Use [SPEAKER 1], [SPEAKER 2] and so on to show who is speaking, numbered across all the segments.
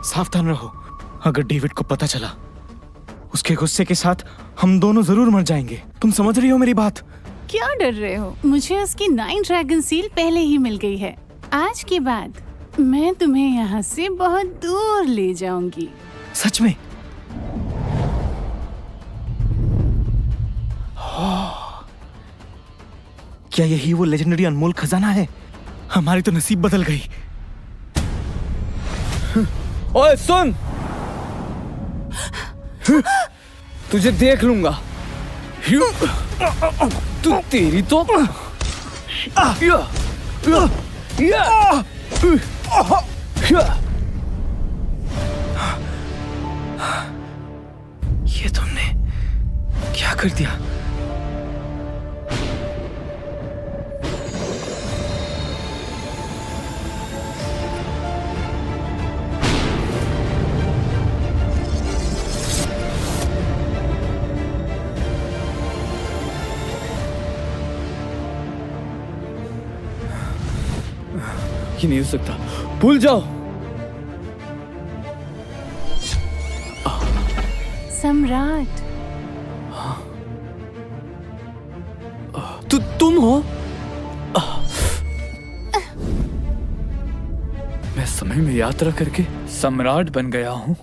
[SPEAKER 1] सावधान रहो। अगर डेविड को पता चला, उसके गुस्से के साथ हम दोनों जरूर मर जाएंगे। तुम समझ रही हो मेरी बात?
[SPEAKER 2] क्या डर रहे हो? मुझे उसकी 9 ड्रैगन सील पहले ही मिल गई है। आज के बाद मैं तुम्हें यहाँ से बहुत दूर ले जाऊंगी।
[SPEAKER 1] सच में? क्या यही वो लेजेंडरी अनमोल खजाना है? हमारी तो नसीब बदल गई।
[SPEAKER 3] ओए सुन, तुझे देख लूंगा। तू तेरी तो
[SPEAKER 1] ये तुमने क्या कर दिया?
[SPEAKER 3] ये नहीं हो सकता। भूल जाओ।
[SPEAKER 2] सम्राट,
[SPEAKER 3] तुम हो? मैं समय में यात्रा करके सम्राट बन गया हूँ।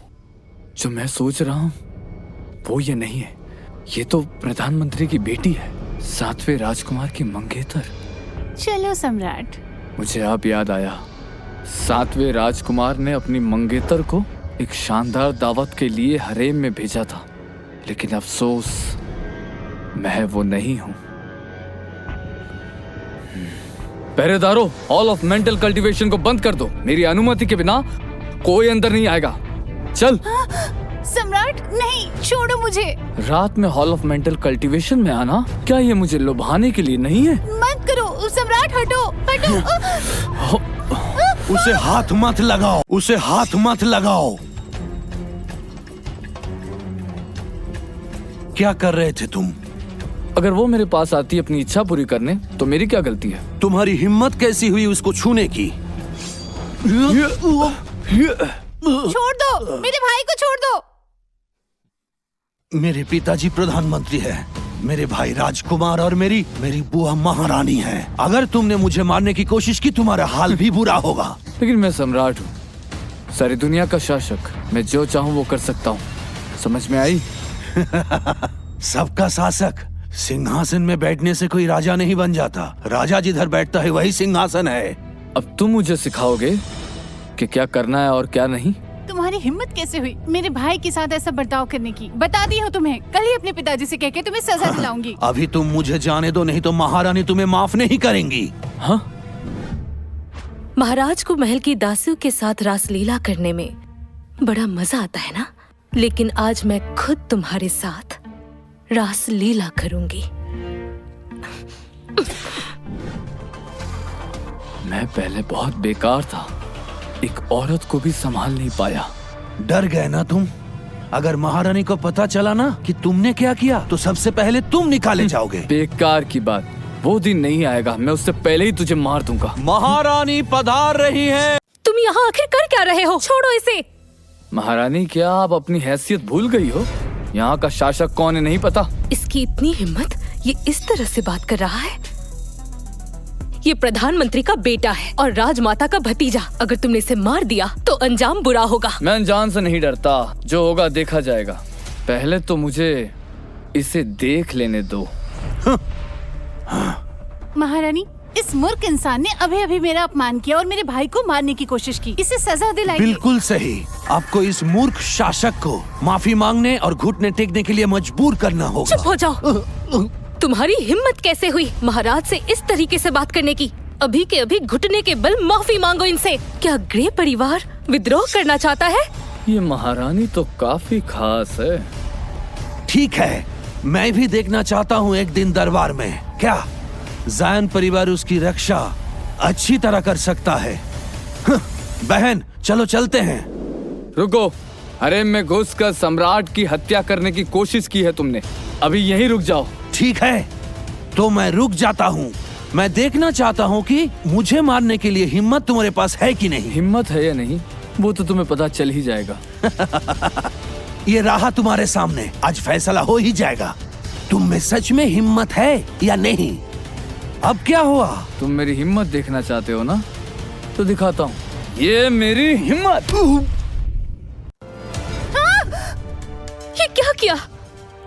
[SPEAKER 3] जो मैं सोच रहा हूँ वो ये नहीं है। ये तो प्रधानमंत्री की बेटी है, 7वें राजकुमार की मंगेतर।
[SPEAKER 2] चलो सम्राट।
[SPEAKER 3] मुझे अब याद आया, 7वें राजकुमार ने अपनी मंगेतर को एक शानदार दावत के लिए हरेम में भेजा था, लेकिन अफसोस मैं वो नहीं हूं। पहरेदारों, हॉल ऑफ मेंटल कल्टीवेशन को बंद कर दो। मेरी अनुमति के बिना कोई अंदर नहीं आएगा। चल।
[SPEAKER 2] सम्राट नहीं, छोड़ो मुझे।
[SPEAKER 3] रात में हॉल ऑफ मेंटल कल्टीवेशन में आना, क्या ये मुझे लुभाने के लिए नहीं है?
[SPEAKER 2] मत करो सम्राट, हटो हटो।
[SPEAKER 4] उसे हाथ मत लगाओ, उसे हाथ मत लगाओ। क्या कर रहे थे तुम?
[SPEAKER 3] अगर वो मेरे पास आती अपनी इच्छा पूरी करने, तो मेरी क्या गलती है?
[SPEAKER 4] तुम्हारी हिम्मत कैसी हुई उसको छूने की?
[SPEAKER 2] छोड़ दो, मेरे भाई को छोड़ दो।
[SPEAKER 4] मेरे पिताजी प्रधानमंत्री हैं, मेरे भाई राजकुमार और मेरी बुआ महारानी है। अगर तुमने मुझे मारने की कोशिश की, तुम्हारा हाल भी बुरा होगा।
[SPEAKER 3] लेकिन मैं सम्राट हूँ, सारी दुनिया का शासक। मैं जो चाहूँ वो कर सकता हूँ। समझ में आई?
[SPEAKER 4] सबका शासक। सिंहासन में बैठने से कोई राजा नहीं बन जाता। राजा जिधर बैठता है वही सिंहासन है।
[SPEAKER 3] अब तुम मुझे सिखाओगे कि क्या करना है और क्या नहीं?
[SPEAKER 2] तुम्हारी हिम्मत कैसे हुई मेरे भाई के साथ ऐसा बर्ताव करने की? बता दी हो तुम्हें। कल ही अपने पिताजी से कहकर तुम्हें सजा दिलाऊंगी।
[SPEAKER 4] अभी तुम मुझे जाने दो, नहीं तो महारानी तुम्हें माफ नहीं करेंगी।
[SPEAKER 3] हाँ?
[SPEAKER 5] महाराज को महल की दासियों के साथ रासलीला करने में बड़ा मजा आता है ना? लेकिन आज मैं खुद तुम्हारे साथ रासलीला करूंगी।
[SPEAKER 3] मैं पहले बहुत बेकार था, एक औरत को भी संभाल नहीं पाया।
[SPEAKER 4] डर गए ना तुम? अगर महारानी को पता चला ना कि तुमने क्या किया, तो सबसे पहले तुम निकाले जाओगे।
[SPEAKER 3] बेकार की बात, वो दिन नहीं आएगा। मैं उससे पहले ही तुझे मार दूंगा।
[SPEAKER 4] महारानी पधार रही है।
[SPEAKER 5] तुम यहाँ आखिर कर क्या रहे हो? छोड़ो इसे।
[SPEAKER 3] महारानी, क्या आप अपनी हैसियत भूल गई हो? यहाँ का शासक कौन है नहीं पता?
[SPEAKER 5] इसकी इतनी हिम्मत, ये इस तरह से बात कर रहा है। ये प्रधानमंत्री का बेटा है और राजमाता का भतीजा। अगर तुमने इसे मार दिया तो अंजाम बुरा होगा।
[SPEAKER 3] मैं अनजान से नहीं डरता, जो होगा देखा जाएगा। पहले तो मुझे इसे देख लेने दो।
[SPEAKER 2] महारानी, इस मूर्ख इंसान ने अभी अभी मेरा अपमान किया और मेरे भाई को मारने की कोशिश की। इसे सजा दिलाइए।
[SPEAKER 4] बिल्कुल सही। आपको इस मूर्ख शासक को माफी मांगने और घुटने टेकने के लिए मजबूर करना होगा।
[SPEAKER 5] चुप हो जाओ। तुम्हारी हिम्मत कैसे हुई महाराज से इस तरीके से बात करने की? अभी के अभी घुटने के बल माफी मांगो इनसे। क्या ग्रे परिवार विद्रोह करना चाहता है?
[SPEAKER 3] ये महारानी तो काफी खास है।
[SPEAKER 4] ठीक है, मैं भी देखना चाहता हूँ एक दिन दरबार में क्या जायन परिवार उसकी रक्षा अच्छी तरह कर सकता है। बहन, चलो चलते हैं।
[SPEAKER 3] रुको, हरेम में घुसकर सम्राट की हत्या करने की कोशिश की है तुमने। अभी यहीं रुक जाओ।
[SPEAKER 4] ठीक है, तो मैं रुक जाता हूँ। मैं देखना चाहता हूँ कि मुझे मारने के लिए हिम्मत तुम्हारे पास है कि नहीं।
[SPEAKER 3] हिम्मत है या नहीं वो तो तुम्हें पता चल ही जाएगा।
[SPEAKER 4] ये रहा तुम्हारे सामने, आज फैसला हो ही जाएगा। तुम में सच में हिम्मत है या नहीं? अब क्या हुआ?
[SPEAKER 3] तुम मेरी हिम्मत देखना चाहते हो ना, तो दिखाता हूँ। ये मेरी हिम्मत।
[SPEAKER 5] ये क्या किया?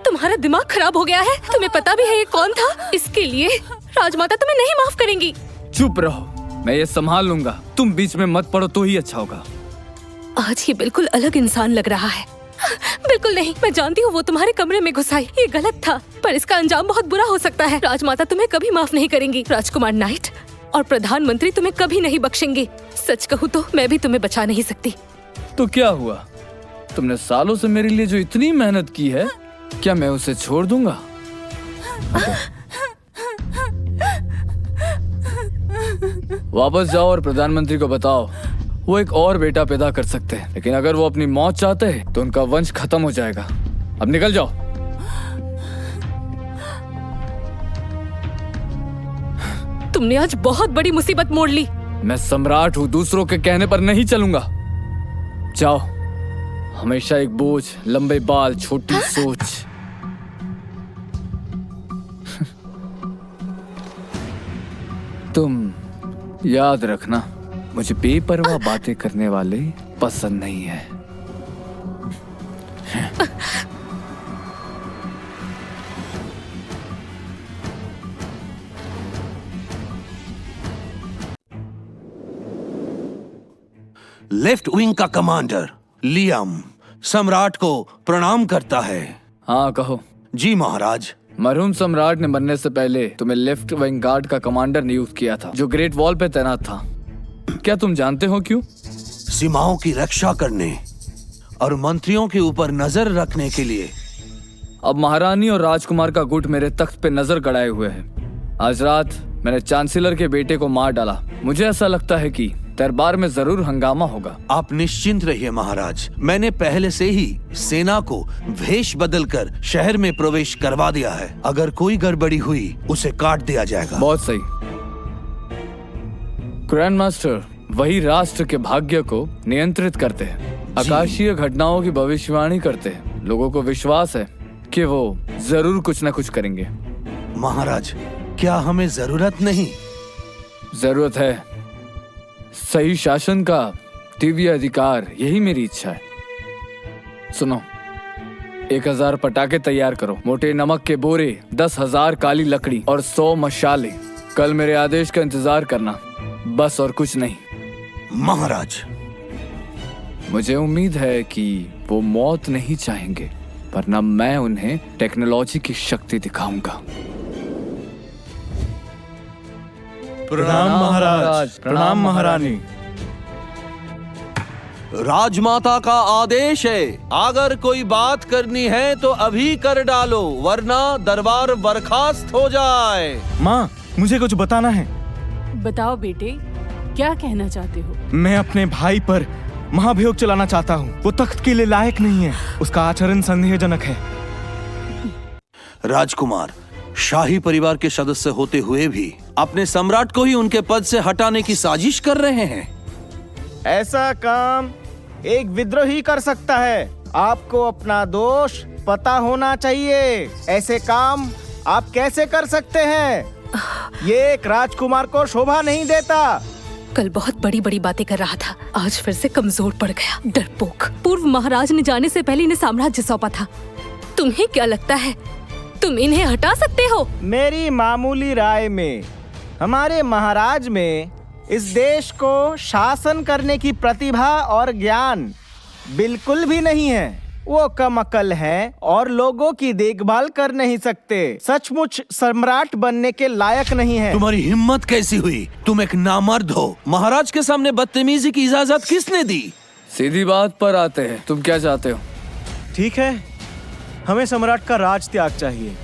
[SPEAKER 5] तुम्हारा दिमाग खराब हो गया है? तुम्हें पता भी है ये कौन था? इसके लिए राजमाता तुम्हें नहीं माफ करेंगी।
[SPEAKER 3] चुप रहो, मैं ये संभाल लूंगा। तुम बीच में मत पड़ो तो ही अच्छा होगा।
[SPEAKER 5] आज ये बिल्कुल अलग इंसान लग रहा है। बिल्कुल नहीं, मैं जानती हूँ वो तुम्हारे कमरे में घुस आई। ये गलत था, पर इसका अंजाम बहुत बुरा हो सकता है। राजमाता तुम्हें कभी माफ नहीं करेंगी। राजकुमार नाइट और प्रधानमंत्री तुम्हें कभी नहीं बख्शेंगे। सच कहूँ तो मैं भी तुम्हें बचा नहीं सकती।
[SPEAKER 3] तो क्या हुआ? तुमने सालों से मेरे लिए जो इतनी मेहनत की है, क्या मैं उसे छोड़ दूंगा? वापस जाओ और प्रधानमंत्री को बताओ वो एक और बेटा पैदा कर सकते हैं, लेकिन अगर वो अपनी मौत चाहते हैं तो उनका वंश खत्म हो जाएगा। अब निकल जाओ।
[SPEAKER 5] तुमने आज बहुत बड़ी मुसीबत मोड़ ली।
[SPEAKER 3] मैं सम्राट हूँ, दूसरों के कहने पर नहीं चलूंगा। जाओ। हमेशा एक बोझ, लंबे बाल, छोटी सोच। तुम याद रखना, मुझे बेपरवाह बातें करने वाले पसंद नहीं है।
[SPEAKER 4] लेफ्ट विंग का कमांडर लियम सम्राट को प्रणाम करता है।
[SPEAKER 3] हाँ कहो।
[SPEAKER 4] जी महाराज।
[SPEAKER 3] मरहूम सम्राट ने मरने से पहले तुम्हें लेफ्ट विंग गार्ड का कमांडर नियुक्त किया था, जो ग्रेट वॉल पे तैनात था। क्या तुम जानते हो क्यों?
[SPEAKER 4] सीमाओं की रक्षा करने और मंत्रियों के ऊपर नजर रखने के लिए।
[SPEAKER 3] अब महारानी और राजकुमार का गुट मेरे तख्त पे नजर गड़ाए हुए है। आज रात मैंने चांसलर के बेटे को मार डाला। मुझे ऐसा लगता है कि दरबार में जरूर हंगामा होगा।
[SPEAKER 4] आप निश्चिंत रहिए महाराज, मैंने पहले से ही सेना को भेष बदलकर शहर में प्रवेश करवा दिया है। अगर कोई गड़बड़ी हुई उसे काट दिया जाएगा।
[SPEAKER 3] बहुत सही। ग्रैंड मास्टर वही राष्ट्र के भाग्य को नियंत्रित करते हैं, आकाशीय घटनाओं की भविष्यवाणी करते हैं। लोगों को विश्वास है कि वो जरूर कुछ न कुछ करेंगे।
[SPEAKER 4] महाराज, क्या हमें जरूरत नहीं?
[SPEAKER 3] जरूरत है। सही शासन का दिव्य अधिकार, यही मेरी इच्छा है। सुनो, 1000 पटाखे तैयार करो, मोटे नमक के बोरे, 10,000 काली लकड़ी और 100 मशाले। कल मेरे आदेश का इंतजार करना, बस और कुछ नहीं।
[SPEAKER 4] महाराज,
[SPEAKER 3] मुझे उम्मीद है कि वो मौत नहीं चाहेंगे, वरना मैं उन्हें टेक्नोलॉजी की शक्ति दिखाऊंगा।
[SPEAKER 1] प्रणाम महाराज। प्रणाम महारानी।
[SPEAKER 4] राजमाता का आदेश है, अगर कोई बात करनी है तो अभी कर डालो, वरना दरबार बर्खास्त हो जाए।
[SPEAKER 1] माँ, मुझे कुछ बताना है।
[SPEAKER 2] बताओ बेटे, क्या कहना चाहते हो?
[SPEAKER 1] मैं अपने भाई पर महाभियोग चलाना चाहता हूँ। वो तख्त के लिए लायक नहीं है। उसका आचरण संदेहजनक है।
[SPEAKER 4] राजकुमार शाही परिवार के सदस्य होते हुए भी अपने सम्राट को ही उनके पद से हटाने की साजिश कर रहे हैं।
[SPEAKER 6] ऐसा काम एक विद्रोही कर सकता है। आपको अपना दोष पता होना चाहिए। ऐसे काम आप कैसे कर सकते हैं? ये एक राजकुमार को शोभा नहीं देता।
[SPEAKER 5] कल बहुत बड़ी बड़ी बातें कर रहा था, आज फिर से कमजोर पड़ गया। डरपोक। पूर्व महाराज ने जाने से पहले इन्हें साम्राज्य सौंपा था। तुम्हें क्या लगता है तुम इन्हें हटा सकते हो?
[SPEAKER 6] मेरी मामूली राय में हमारे महाराज में इस देश को शासन करने की प्रतिभा और ज्ञान बिल्कुल भी नहीं है। वो कम अकल हैं और लोगों की देखभाल कर नहीं सकते। सचमुच सम्राट बनने के लायक नहीं है।
[SPEAKER 4] तुम्हारी हिम्मत कैसी हुई? तुम एक नामर्द हो। महाराज के सामने बदतमीजी की इजाजत किसने दी?
[SPEAKER 3] सीधी बात पर आते हैं, तुम क्या चाहते हो?
[SPEAKER 6] ठीक है, हमें सम्राट का राज त्याग चाहिए।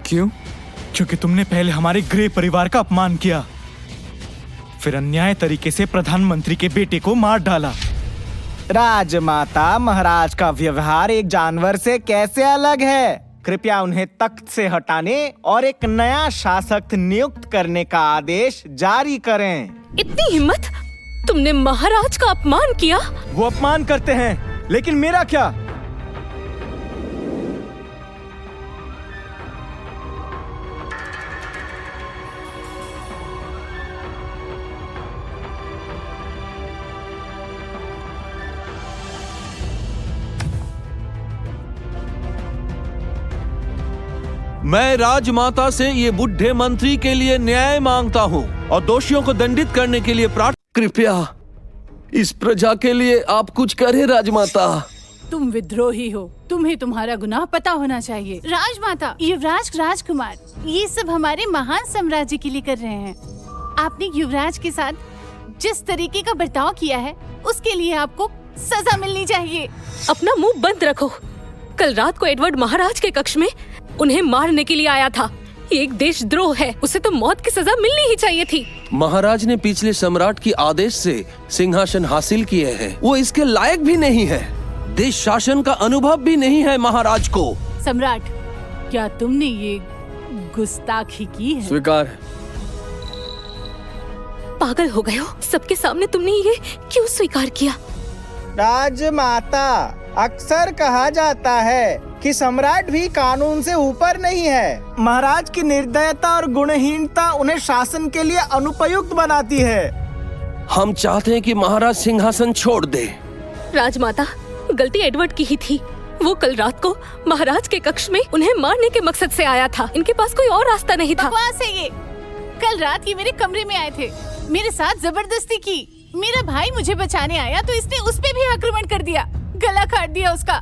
[SPEAKER 3] क्यों?
[SPEAKER 1] क्योंकि तुमने पहले हमारे ग्रे परिवार का अपमान किया, फिर अन्याय तरीके से प्रधानमंत्री के बेटे को मार डाला।
[SPEAKER 6] राजमाता महाराज का व्यवहार एक जानवर से कैसे अलग है? कृपया उन्हें तख्त से हटाने और एक नया शासक नियुक्त करने का आदेश जारी करें।
[SPEAKER 5] इतनी हिम्मत? तुमने महाराज का अपमान किया।
[SPEAKER 6] वो अपमान करते हैं, लेकिन मेरा क्या?
[SPEAKER 4] मैं राजमाता से ये बुढ़े मंत्री के लिए न्याय मांगता हूँ और दोषियों को दंडित करने के लिए कृपया इस प्रजा के लिए आप कुछ करें राजमाता।
[SPEAKER 2] तुम विद्रोही हो, तुम्हें तुम्हारा गुनाह पता होना चाहिए। राजमाता, युवराज राजकुमार ये सब हमारे महान साम्राज्य के लिए कर रहे हैं। आपने युवराज के साथ जिस तरीके का बर्ताव किया है उसके लिए आपको सजा मिलनी चाहिए।
[SPEAKER 5] अपना मुंह बंद रखो। कल रात को एडवर्ड महाराज के कक्ष में उन्हें मारने के लिए आया था। ये एक देशद्रोह है, उसे तो मौत की सजा मिलनी ही चाहिए थी।
[SPEAKER 4] महाराज ने पिछले सम्राट की आदेश से सिंहासन हासिल किए हैं। वो इसके लायक भी नहीं है। देश शासन का अनुभव भी नहीं है महाराज को।
[SPEAKER 2] सम्राट, क्या तुमने ये गुस्ताखी की है?
[SPEAKER 3] स्वीकार है।
[SPEAKER 5] पागल हो गए हो? सबके सामने तुमने ये क्यों स्वीकार किया?
[SPEAKER 6] राजमाता, अक्सर कहा जाता है कि सम्राट भी कानून से ऊपर नहीं है। महाराज की निर्दयता और गुणहीनता उन्हें शासन के लिए अनुपयुक्त बनाती है।
[SPEAKER 4] हम चाहते हैं कि महाराज सिंहासन छोड़ दे।
[SPEAKER 5] राजमाता, गलती एडवर्ड की ही थी। वो कल रात को महाराज के कक्ष में उन्हें मारने के मकसद से आया था। इनके पास कोई और रास्ता नहीं था।
[SPEAKER 2] बकवास है ये। कल रात ये मेरे कमरे में आए थे, मेरे साथ जबरदस्ती की। मेरा भाई मुझे बचाने आया तो इसने उस पे भी आक्रमण कर दिया, गला काट दिया उसका,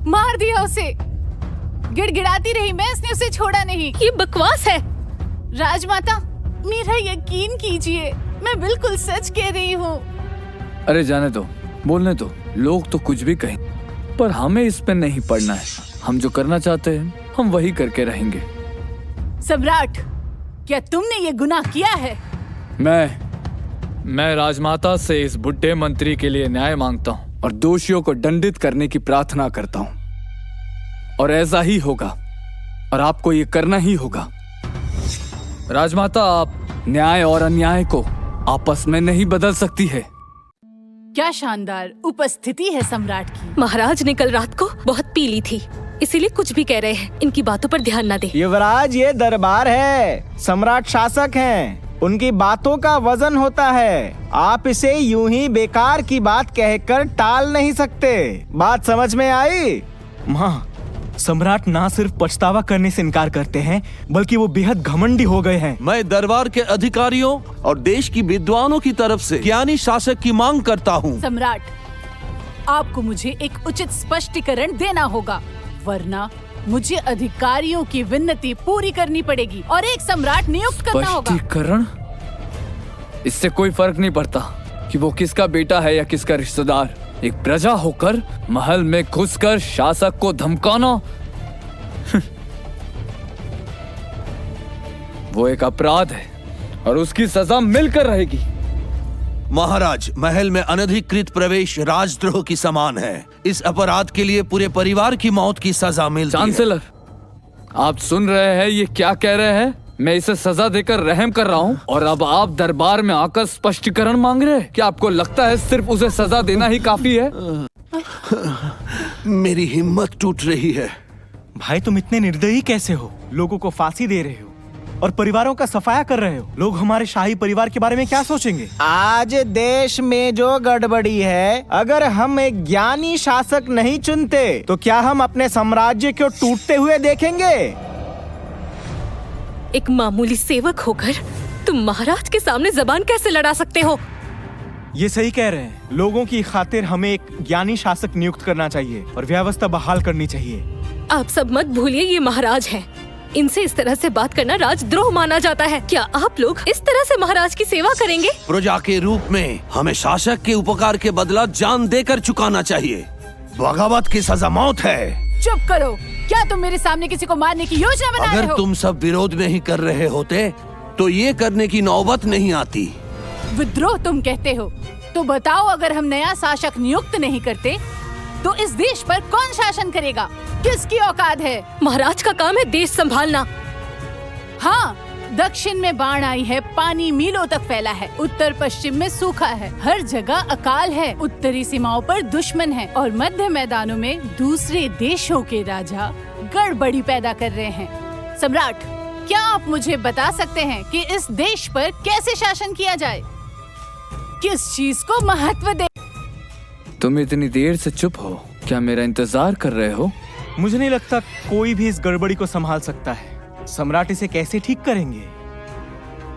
[SPEAKER 2] मार दिया उसे। गिड़गिड़ाती रही मैं, इसने उसे छोड़ा नहीं।
[SPEAKER 5] ये बकवास है।
[SPEAKER 2] राजमाता, मेरा यकीन कीजिए, मैं बिल्कुल सच कह रही हूँ।
[SPEAKER 3] अरे जाने दो, बोलने दो। लोग तो कुछ भी कहें, पर हमें इस पे नहीं पड़ना है। हम जो करना चाहते हैं हम वही करके रहेंगे।
[SPEAKER 2] सम्राट, क्या तुमने ये गुनाह किया है?
[SPEAKER 3] मैं राजमाता से इस बुढ़े मंत्री के लिए न्याय मांगता हूँ और दोषियों को दंडित करने की प्रार्थना करता हूँ, और ऐसा ही होगा और आपको ये करना ही होगा। राजमाता, आप न्याय और अन्याय को आपस में नहीं बदल सकती है।
[SPEAKER 2] क्या शानदार उपस्थिति है सम्राट की।
[SPEAKER 5] महाराज ने कल रात को बहुत पी ली थी, इसीलिए कुछ भी कह रहे हैं। इनकी बातों पर ध्यान न दे।
[SPEAKER 6] युवराज, ये दरबार है, सम्राट शासक हैं, उनकी बातों का वजन होता है। आप इसे यूं ही बेकार की बात कहकर टाल नहीं सकते। बात समझ में आई?
[SPEAKER 1] माँ, सम्राट ना सिर्फ पछतावा करने से इनकार करते हैं, बल्कि वो बेहद घमंडी हो गए हैं।
[SPEAKER 4] मैं दरबार के अधिकारियों और देश की विद्वानों की तरफ से ज्ञानी शासक की मांग करता हूँ।
[SPEAKER 2] सम्राट, आपको मुझे एक उचित स्पष्टीकरण देना होगा, वरना मुझे अधिकारियों की विनती पूरी करनी पड़ेगी और एक सम्राट नियुक्त करना होगा।
[SPEAKER 3] स्पष्टीकरण? इससे कोई फर्क नहीं पड़ता कि वो किसका बेटा है या किसका रिश्तेदार। एक प्रजा होकर महल में घुसकर शासक को धमकाना वो एक अपराध है और उसकी सजा मिलकर रहेगी।
[SPEAKER 4] महाराज, महल में अनधिकृत प्रवेश राजद्रोह की समान है। इस अपराध के लिए पूरे परिवार की मौत की सजा मिलती है।
[SPEAKER 3] चांसलर, आप सुन रहे हैं ये क्या कह रहे हैं? मैं इसे सजा देकर रहम कर रहा हूँ और अब आप दरबार में आकर स्पष्टीकरण मांग रहे हैं? क्या आपको लगता है सिर्फ उसे सजा देना ही काफी है?
[SPEAKER 4] मेरी हिम्मत टूट रही है।
[SPEAKER 1] भाई, तुम इतने निर्दयी कैसे हो? लोगों को फांसी दे रहे हो और परिवारों का सफाया कर रहे हो। लोग हमारे शाही परिवार के बारे में क्या सोचेंगे?
[SPEAKER 6] आज देश में जो गड़बड़ी है, अगर हम एक ज्ञानी शासक नहीं चुनते तो क्या हम अपने साम्राज्य को टूटते हुए देखेंगे?
[SPEAKER 5] एक मामूली सेवक होकर तुम महाराज के सामने जबान कैसे लड़ा सकते हो?
[SPEAKER 1] ये सही कह रहे हैं। लोगों की खातिर हमें एक ज्ञानी शासक नियुक्त करना चाहिए और व्यवस्था बहाल करनी चाहिए।
[SPEAKER 5] आप सब मत भूलिए, ये महाराज हैं। इनसे इस तरह से बात करना राजद्रोह माना जाता है। क्या आप लोग इस तरह से महाराज की सेवा करेंगे?
[SPEAKER 4] प्रजा के रूप में हमें शासक के उपकार के बदला जान देकर चुकाना चाहिए। बगावत की सजा मौत है।
[SPEAKER 2] चुप करो। क्या तुम मेरे सामने किसी को मारने की योजना बना रहे
[SPEAKER 4] अगर
[SPEAKER 2] हो?
[SPEAKER 4] तुम सब विरोध नहीं कर रहे होते तो ये करने की नौबत नहीं आती।
[SPEAKER 2] विद्रोह तुम कहते हो, तो बताओ, अगर हम नया शासक नियुक्त नहीं करते तो इस देश पर कौन शासन करेगा? किसकी औकात है?
[SPEAKER 5] महाराज का काम है देश संभालना।
[SPEAKER 2] हाँ, दक्षिण में बाढ़ आई है, पानी मीलों तक फैला है, उत्तर पश्चिम में सूखा है, हर जगह अकाल है, उत्तरी सीमाओं पर दुश्मन है और मध्य मैदानों में दूसरे देशों के राजा गड़बड़ी पैदा कर रहे हैं। सम्राट, क्या आप मुझे बता सकते हैं कि इस देश पर कैसे शासन किया जाए? किस चीज को महत्व दे?
[SPEAKER 3] तुम इतनी देर से चुप हो, क्या मेरा इंतजार कर रहे हो?
[SPEAKER 1] मुझे नहीं लगता कोई भी इस गड़बड़ी को संभाल सकता है। सम्राट इसे कैसे ठीक करेंगे?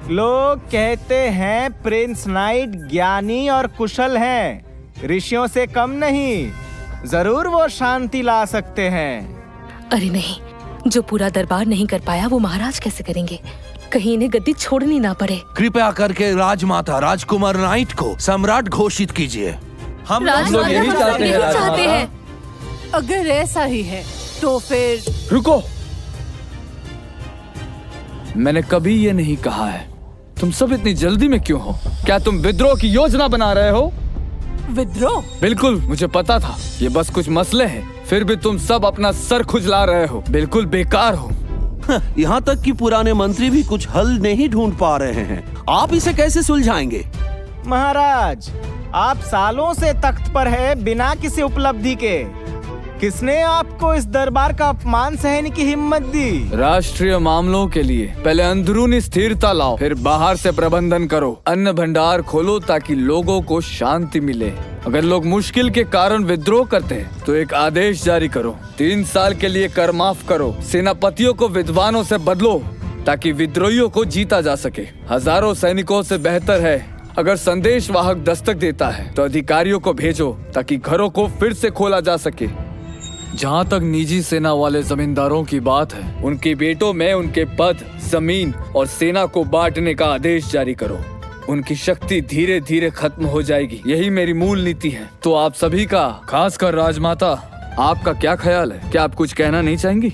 [SPEAKER 6] लोग कहते हैं प्रिंस नाइट ज्ञानी और कुशल हैं, ऋषियों से कम नहीं। जरूर वो शांति ला सकते हैं।
[SPEAKER 5] अरे नहीं, जो पूरा दरबार नहीं कर पाया वो महाराज कैसे करेंगे? कहीं इन्हें गद्दी छोड़नी ना पड़े।
[SPEAKER 4] कृपया करके राजमाता राजकुमार नाइट को सम्राट घोषित कीजिए।
[SPEAKER 5] हम लोग यही चाहते हैं।
[SPEAKER 2] अगर ऐसा ही है तो फिर
[SPEAKER 3] रुको, मैंने कभी ये नहीं कहा है। तुम सब इतनी जल्दी में क्यों हो? क्या तुम विद्रोह की योजना बना रहे हो?
[SPEAKER 2] विद्रोह?
[SPEAKER 3] बिल्कुल, मुझे पता था ये बस कुछ मसले हैं, फिर भी तुम सब अपना सर खुजला रहे हो। बिल्कुल बेकार हो।
[SPEAKER 4] यहाँ तक कि पुराने मंत्री भी कुछ हल नहीं ढूंढ पा रहे हैं। आप इसे कैसे सुलझाएंगे?
[SPEAKER 6] महाराज, आप सालों से तख्त पर है बिना किसी उपलब्धि के। किसने आपको इस दरबार का अपमान सहने की हिम्मत दी?
[SPEAKER 3] राष्ट्रीय मामलों के लिए पहले अंदरूनी स्थिरता लाओ, फिर बाहर से प्रबंधन करो। अन्न भंडार खोलो ताकि लोगों को शांति मिले। अगर लोग मुश्किल के कारण विद्रोह करते हैं तो एक आदेश जारी करो। 3 साल के लिए कर माफ करो। सेनापतियों को विद्वानों से बदलो ताकि विद्रोहियों को जीता जा सके। हजारों सैनिकों से बेहतर है अगर संदेश वाहक दस्तक देता है तो अधिकारियों को भेजो ताकि घरों को फिर से खोला जा सके। जहाँ तक निजी सेना वाले जमींदारों की बात है, उनके बेटों में उनके पद, जमीन और सेना को बांटने का आदेश जारी करो। उनकी शक्ति धीरे धीरे खत्म हो जाएगी। यही मेरी मूल नीति है। तो आप सभी का, खासकर राजमाता, आपका क्या ख्याल है? क्या आप कुछ कहना नहीं चाहेंगी?